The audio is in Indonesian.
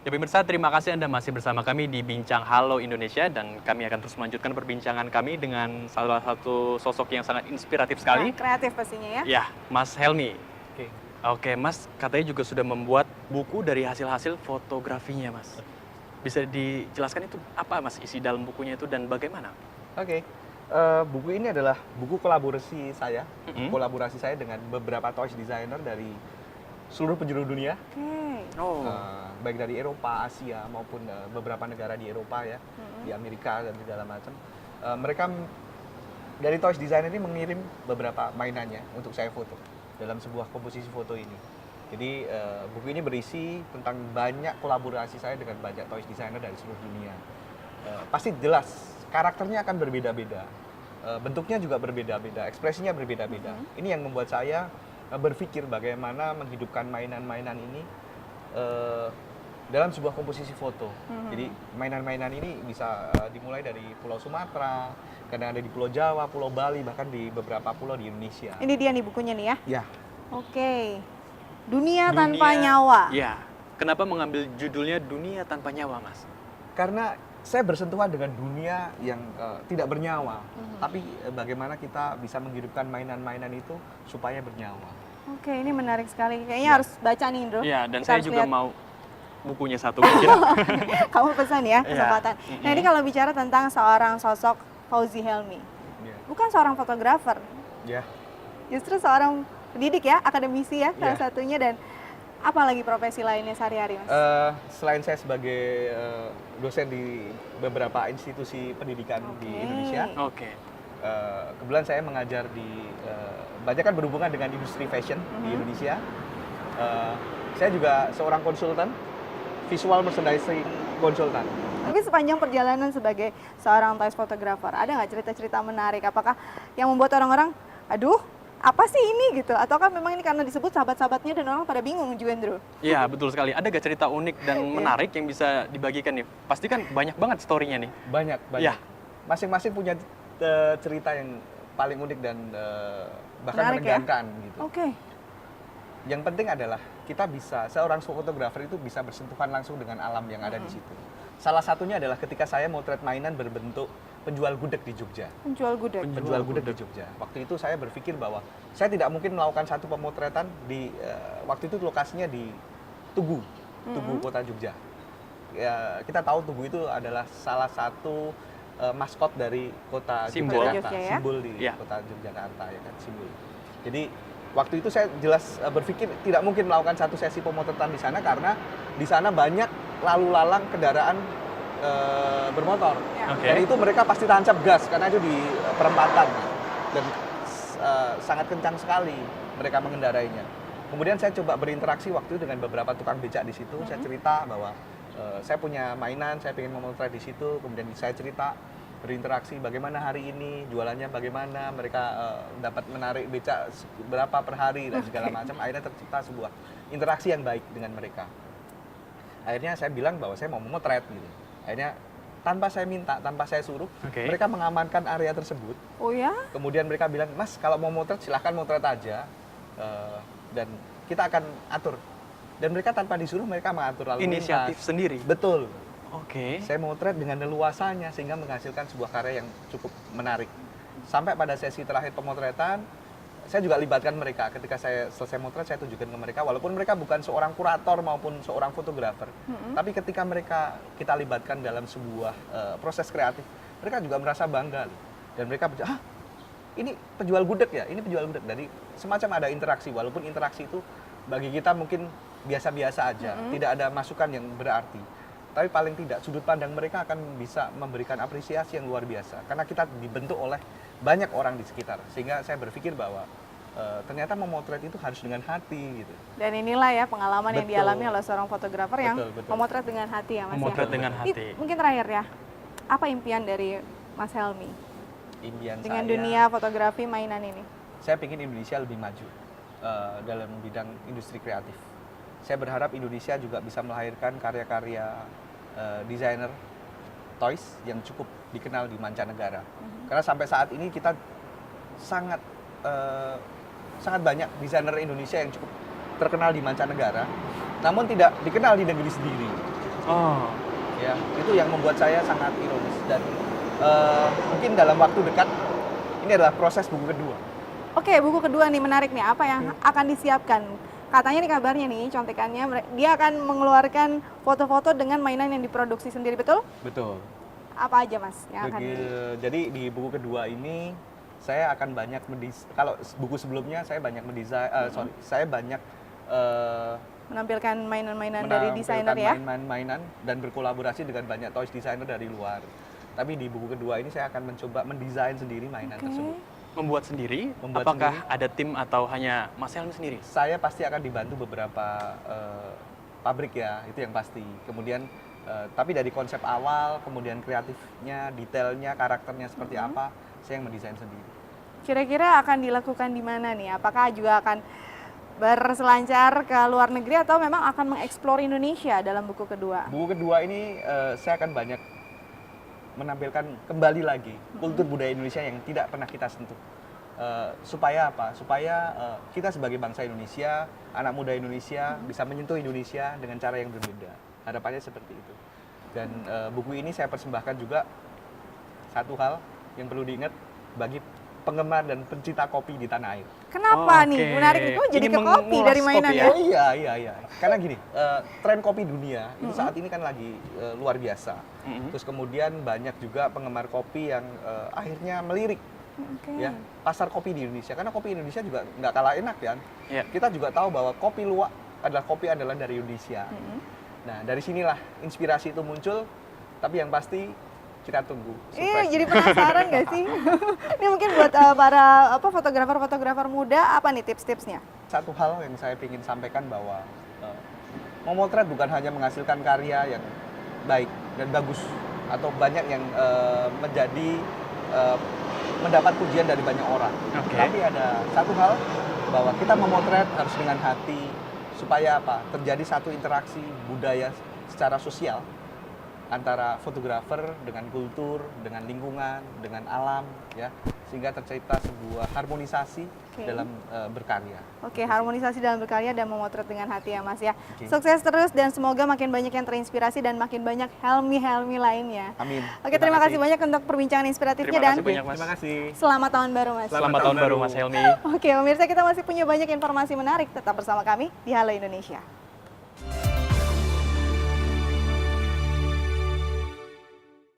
Ya pemirsa, terima kasih Anda masih bersama kami di Bincang Halo Indonesia dan kami akan terus melanjutkan perbincangan kami dengan salah satu sosok yang sangat inspiratif sekali. Nah, kreatif pastinya ya. Ya, Mas Helmi. Oke. Oke, Mas katanya juga sudah membuat buku dari hasil-hasil fotografinya, Mas. Bisa dijelaskan itu apa, Mas, isi dalam bukunya itu dan bagaimana? Oke. Buku ini adalah buku kolaborasi saya, dengan beberapa toys designer dari seluruh penjuru dunia, Oh, baik dari Eropa, Asia maupun beberapa negara di Eropa ya, di Amerika dan segala macam. Mereka dari toys designer ini mengirim beberapa mainannya untuk saya foto dalam sebuah komposisi foto ini. Jadi buku ini berisi tentang banyak kolaborasi saya dengan banyak toys designer dari seluruh dunia. Pasti jelas karakternya akan berbeda-beda, bentuknya juga berbeda-beda, ekspresinya berbeda-beda. Ini yang membuat saya berpikir bagaimana menghidupkan mainan-mainan ini dalam sebuah komposisi foto. Jadi mainan-mainan ini bisa dimulai dari Pulau Sumatera, kadang ada di Pulau Jawa, Pulau Bali, bahkan di beberapa pulau di Indonesia. Ini dia nih bukunya nih ya. Ya, Oke. Dunia tanpa nyawa. Ya, kenapa mengambil judulnya Dunia Tanpa Nyawa, Mas? karena saya bersentuhan dengan dunia yang tidak bernyawa, tapi bagaimana kita bisa menghidupkan mainan-mainan itu supaya bernyawa. Oke, ini menarik sekali. Kayaknya Ya. harus baca nih, Indro. Ya, dan Kita saya harus juga lihat. mau bukunya satu mungkin. Kamu pesan ya, Iya. kesempatan. Nah, ini kalau bicara tentang seorang sosok Fauzi Helmi. Ya. Bukan seorang fotografer, Ya. justru seorang pendidik ya, akademisi ya, salah Iya. satunya, dan apa lagi profesi lainnya sehari-hari, Mas? Selain saya sebagai dosen di beberapa institusi pendidikan di Oke. Indonesia, Oke. kebetulan saya mengajar di banyak kan berhubungan dengan industri fashion di Indonesia. Saya juga seorang konsultan, visual merchandising konsultan. Tapi sepanjang perjalanan sebagai seorang toys photographer, ada nggak cerita-cerita menarik? Apakah yang membuat orang-orang, aduh, apa sih ini gitu? Ataukah memang ini karena disebut sahabat-sahabatnya dan orang pada bingung, Juendro? Iya, betul sekali. Ada gak cerita unik dan menarik yang bisa dibagikan nih? Pasti kan banyak banget story-nya nih. Banyak. Iya. Masing-masing punya cerita yang paling unik dan bahkan Menarik ya? menegangkan gitu. Oke. Yang penting adalah kita bisa, seorang fotografer itu bisa bersentuhan langsung dengan alam yang ada di situ. Salah satunya adalah ketika saya motret mainan berbentuk penjual gudeg di Jogja. Penjual gudeg. Penjual gudeg di Jogja. Waktu itu saya berpikir bahwa saya tidak mungkin melakukan satu pemotretan di waktu itu lokasinya di Tugu, kota Jogja. Ya, kita tahu Tugu itu adalah salah satu maskot dari kota Simbol. Yogyakarta, Jogja ya? simbol di Iya. kota Yogyakarta ya kan, simbol. Jadi waktu itu saya jelas berpikir tidak mungkin melakukan satu sesi pemotretan di sana karena di sana banyak lalu lalang kendaraan bermotor. Ya. Oke. Dan itu mereka pasti tancap gas karena itu di perempatan dan sangat kencang sekali mereka mengendarainya. Kemudian saya coba berinteraksi waktu itu dengan beberapa tukang becak di situ. Saya cerita bahwa saya punya mainan, saya ingin memotret di situ. Kemudian saya cerita berinteraksi bagaimana hari ini, jualannya bagaimana, mereka dapat menarik becak berapa per hari dan segala macam. Akhirnya tercipta sebuah interaksi yang baik dengan mereka. Akhirnya saya bilang bahwa saya mau memotret gitu. Akhirnya tanpa saya minta, tanpa saya suruh, Oke. mereka mengamankan area tersebut. Oh ya? Kemudian mereka bilang, Mas kalau mau motret silahkan motret aja, dan kita akan atur. Dan mereka tanpa disuruh mereka mengatur lalu Inisiatif lintas. sendiri. Betul. Oke. Saya motret dengan leluasanya sehingga menghasilkan sebuah karya yang cukup menarik. Sampai pada sesi terakhir pemotretan, saya juga libatkan mereka. Ketika saya selesai motret, saya tunjukkan ke mereka, walaupun mereka bukan seorang kurator maupun seorang fotografer, tapi ketika kita libatkan dalam sebuah proses kreatif, mereka juga merasa bangga. Dan mereka berkata, ini penjual gudeg ya, ini penjual gudeg. Jadi semacam ada interaksi, walaupun interaksi itu bagi kita mungkin biasa-biasa aja, tidak ada masukan yang berarti. Tapi paling tidak sudut pandang mereka akan bisa memberikan apresiasi yang luar biasa. Karena kita dibentuk oleh banyak orang di sekitar. Sehingga saya berpikir bahwa ternyata memotret itu harus dengan hati gitu. Dan inilah ya pengalaman yang Betul. dialami oleh seorang fotografer yang Betul. memotret dengan hati ya, Mas. Memotret ya? dengan Ini hati. mungkin terakhir ya, apa impian dari Mas Helmi Impian dengan saya, dunia fotografi mainan ini? saya ingin Indonesia lebih maju dalam bidang industri kreatif. Saya berharap Indonesia juga bisa melahirkan karya-karya desainer toys yang cukup dikenal di mancanegara. Karena sampai saat ini kita sangat banyak desainer Indonesia yang cukup terkenal di mancanegara, namun tidak dikenal di negeri sendiri. Oh, Ya, itu yang membuat saya sangat ironis dan mungkin dalam waktu dekat ini adalah proses buku kedua. Oke, buku kedua nih menarik nih. Apa yang akan disiapkan? Katanya nih kabarnya nih, contekannya dia akan mengeluarkan foto-foto dengan mainan yang diproduksi sendiri, betul? Betul. Apa aja Mas yang akan Jadi di buku kedua ini saya akan banyak kalau buku sebelumnya saya banyak mendesain, saya banyak menampilkan mainan-mainan dari desainer ya? mainan dan berkolaborasi dengan banyak toys designer dari luar. Tapi di buku kedua ini saya akan mencoba mendesain sendiri mainan tersebut. membuat sendiri? Membuat Apakah sendiri. ada tim atau hanya Mas Helmi sendiri? Saya pasti akan dibantu beberapa pabrik ya, itu yang pasti. Kemudian tapi dari konsep awal, kemudian kreatifnya, detailnya, karakternya seperti apa, saya yang mendesain sendiri. Kira-kira akan dilakukan di mana nih? Apakah juga akan berselancar ke luar negeri atau memang akan mengeksplor Indonesia dalam buku kedua? Buku kedua ini saya akan banyak menampilkan kembali lagi kultur budaya Indonesia yang tidak pernah kita sentuh. Supaya apa? Supaya kita sebagai bangsa Indonesia, anak muda Indonesia bisa menyentuh Indonesia dengan cara yang berbeda. Harapannya seperti itu. Dan buku ini saya persembahkan juga satu hal yang perlu diingat bagi penggemar dan pencinta kopi di tanah air. Kenapa Oke. nih? Menarik nih. Kok jadi Ini ke kopi mengulas dari mainan kopi ya? Oh iya. Karena gini, tren kopi dunia itu saat ini kan lagi luar biasa. Terus kemudian banyak juga penggemar kopi yang akhirnya melirik Oke. ya pasar kopi di Indonesia. Karena kopi Indonesia juga nggak kalah enak kan. Iya. Kita juga tahu bahwa kopi luwak adalah kopi andalan dari Indonesia. Nah dari sinilah inspirasi itu muncul. Tapi yang pasti kita tunggu. Iya, surprise-nya. jadi penasaran nggak sih? Ini mungkin buat para fotografer-fotografer muda, apa nih tips-tipsnya? Satu hal yang saya ingin sampaikan bahwa memotret bukan hanya menghasilkan karya yang baik dan bagus atau banyak yang mendapat pujian dari banyak orang. Oke. Tapi ada satu hal bahwa kita memotret harus dengan hati supaya apa? Terjadi satu interaksi budaya secara sosial antara fotografer dengan kultur, dengan lingkungan, dengan alam, ya, sehingga tercipta sebuah harmonisasi dalam berkarya. Oke, harmonisasi dalam berkarya dan memotret dengan hati ya Mas ya. Oke. Sukses terus dan semoga makin banyak yang terinspirasi dan makin banyak Helmi-Helmi lainnya. Amin. Oke, terima kasih banyak untuk perbincangan inspiratifnya Terima dan kasih banyak, Mas. Terima kasih. selamat tahun baru Mas. Selamat tahun baru Mas Helmi. Oke, pemirsa kita masih punya banyak informasi menarik. Tetap bersama kami di Halo Indonesia.